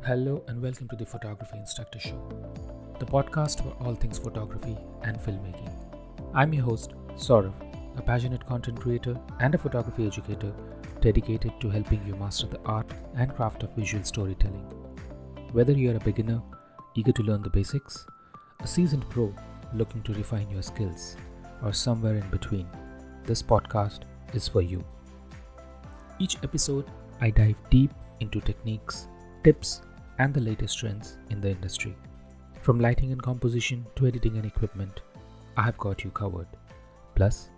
Hello and welcome to the Photography Instructor Show, the podcast for all things photography and filmmaking. I'm your host, Saurav, a passionate content creator and a photography educator dedicated to helping you master the art and craft of visual storytelling. Whether you're a beginner, eager to learn the basics, a seasoned pro looking to refine your skills, or somewhere in between, this podcast is for you. Each episode, I dive deep into techniques, tips, and the latest trends in the industry. From lighting and composition to editing and equipment, I have got you covered. Plus,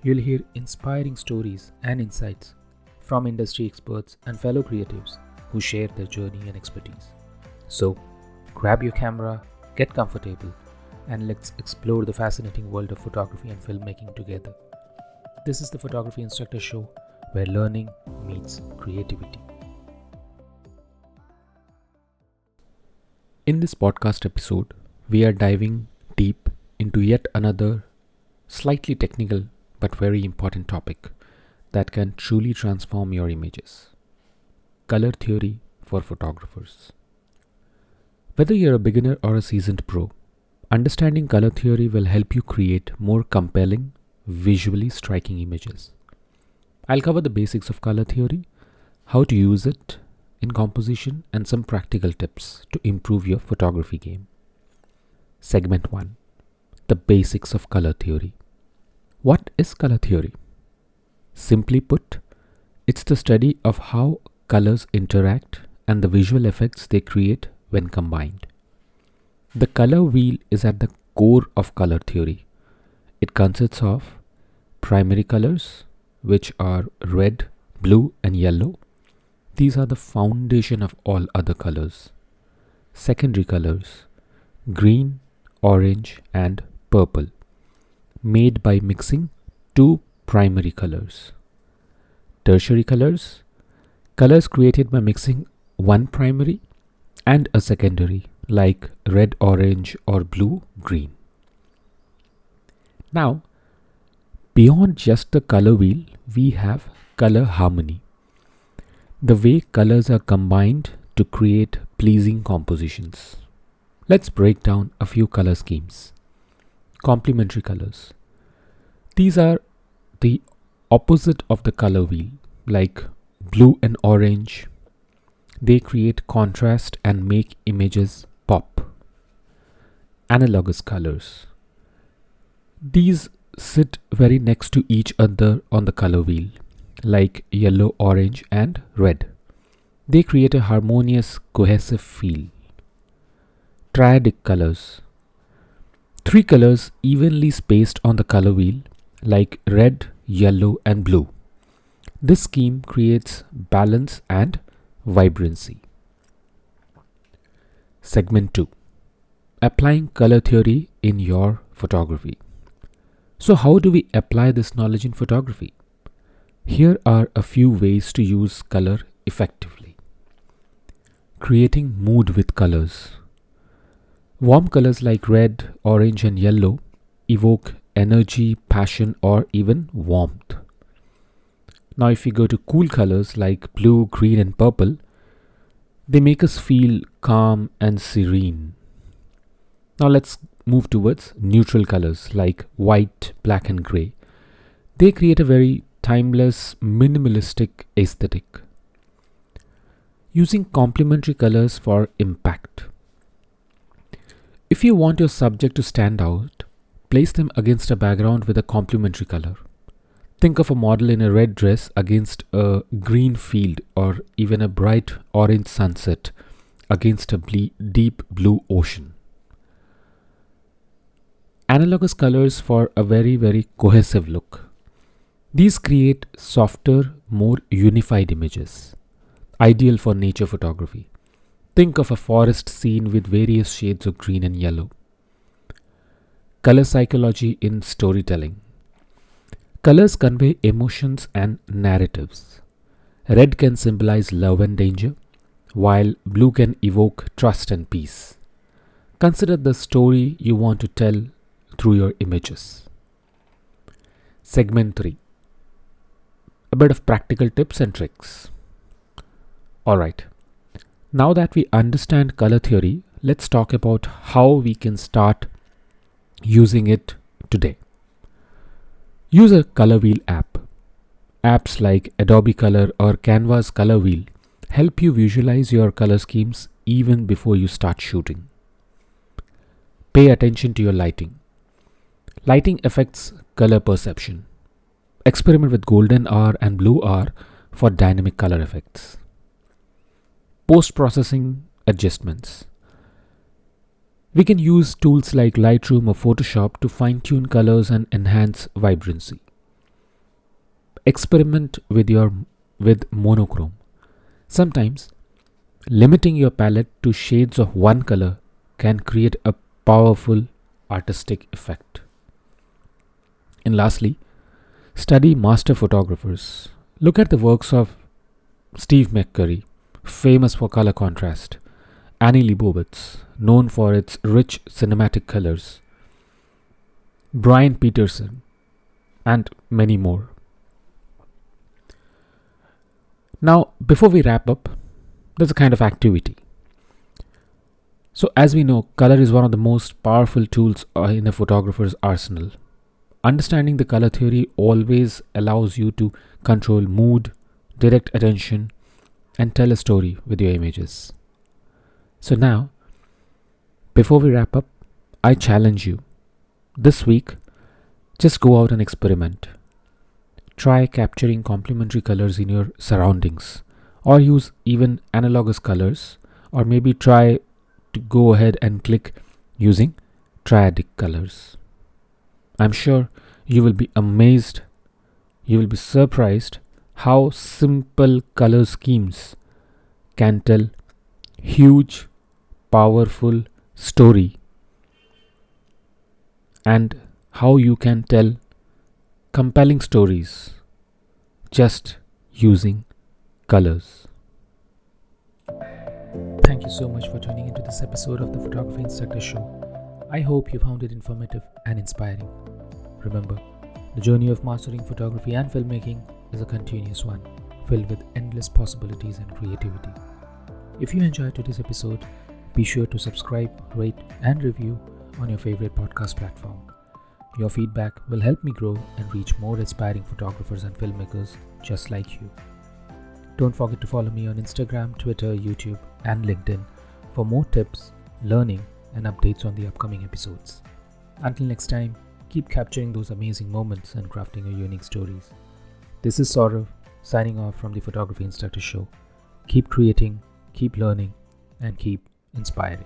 you'll hear inspiring stories and insights from industry experts and fellow creatives who share their journey and expertise. So, grab your camera, get comfortable, and let's explore the fascinating world of photography and filmmaking together. This is the Photography Instructor Show, where learning meets creativity. In this podcast episode, we are diving deep into yet another slightly technical but very important topic that can truly transform your images. Color theory for photographers. Whether you're a beginner or a seasoned pro, understanding color theory will help you create more compelling, visually striking images. I'll cover the basics of color theory, how to use it in composition, and some practical tips to improve your photography game. Segment 1. The basics of color theory. What is color theory? Simply put, it's the study of how colors interact and the visual effects they create when combined. The color wheel is at the core of color theory. It consists of primary colors, which are red, blue, and yellow. These are the foundation of all other colors. Secondary colors, green, orange, and purple, made by mixing two primary colors. Tertiary colors, colors created by mixing one primary and a secondary, like red, orange, or blue, green. Now, beyond just the color wheel, we have color harmony. The way colors are combined to create pleasing compositions. Let's break down a few color schemes. Complementary colors. These are the opposite of the color wheel, like blue and orange. They create contrast and make images pop. Analogous colors. These sit very next to each other on the color wheel, like yellow, orange, and red. They create a harmonious, cohesive feel. Triadic colors. Three colors evenly spaced on the color wheel, like red, yellow, and blue. This scheme creates balance and vibrancy. Segment 2. Applying color theory in your photography. So how do we apply this knowledge in photography? Here are a few ways to use color effectively. Creating mood with colors. Warm colors like red, orange, and yellow evoke energy, passion, or even warmth. Now, if we go to cool colors like blue, green, and purple, they make us feel calm and serene. Now, let's move towards neutral colors like white, black, and gray. They create a very timeless, minimalistic aesthetic. Using complementary colors for impact. If you want your subject to stand out, place them against a background with a complementary color. Think of a model in a red dress against a green field, or even a bright orange sunset against a deep blue ocean. Analogous colors for a very, very cohesive look. These create softer, more unified images, ideal for nature photography. Think of a forest scene with various shades of green and yellow. Color psychology in storytelling. Colors convey emotions and narratives. Red can symbolize love and danger, while blue can evoke trust and peace. Consider the story you want to tell through your images. Segment 3. A bit of practical tips and tricks. Alright, Now that we understand color theory, let's talk about how we can start using it today. Use a color wheel app. Apps like Adobe Color or Canva's Color Wheel help you visualize your color schemes even before you start shooting. Pay attention to your lighting. Lighting affects color perception. Experiment with golden hour and blue hour for dynamic color effects. Post-processing adjustments. We can use tools like Lightroom or Photoshop to fine-tune colors and enhance vibrancy. Experiment with monochrome. Sometimes limiting your palette to shades of one color can create a powerful artistic effect. And lastly, study master photographers. Look at the works of Steve McCurry, famous for color contrast, Annie Leibovitz, known for its rich cinematic colors, Brian Peterson, and many more. Now, before we wrap up, there's a kind of activity. So, as we know, color is one of the most powerful tools in a photographer's arsenal. Understanding the color theory always allows you to control mood, direct attention, and tell a story with your images. So now, before we wrap up, I challenge you. This week, just go out and experiment. Try capturing complementary colors in your surroundings, or use even analogous colors, or maybe try to go ahead and click using triadic colors. I'm sure you will be amazed, you will be surprised how simple color schemes can tell huge, powerful story, and how you can tell compelling stories just using colors. Thank you so much for tuning into this episode of the Photography Instructor Show. I hope you found it informative and inspiring. Remember, the journey of mastering photography and filmmaking is a continuous one, filled with endless possibilities and creativity. If you enjoyed today's episode, be sure to subscribe, rate, and review on your favorite podcast platform. Your feedback will help me grow and reach more inspiring photographers and filmmakers just like you. Don't forget to follow me on Instagram, Twitter, YouTube, and LinkedIn for more tips, learning, and updates on the upcoming episodes. Until next time, keep capturing those amazing moments and crafting your unique stories. This is Saurav, signing off from the Photography Instructor Show. Keep creating, keep learning, and keep inspiring.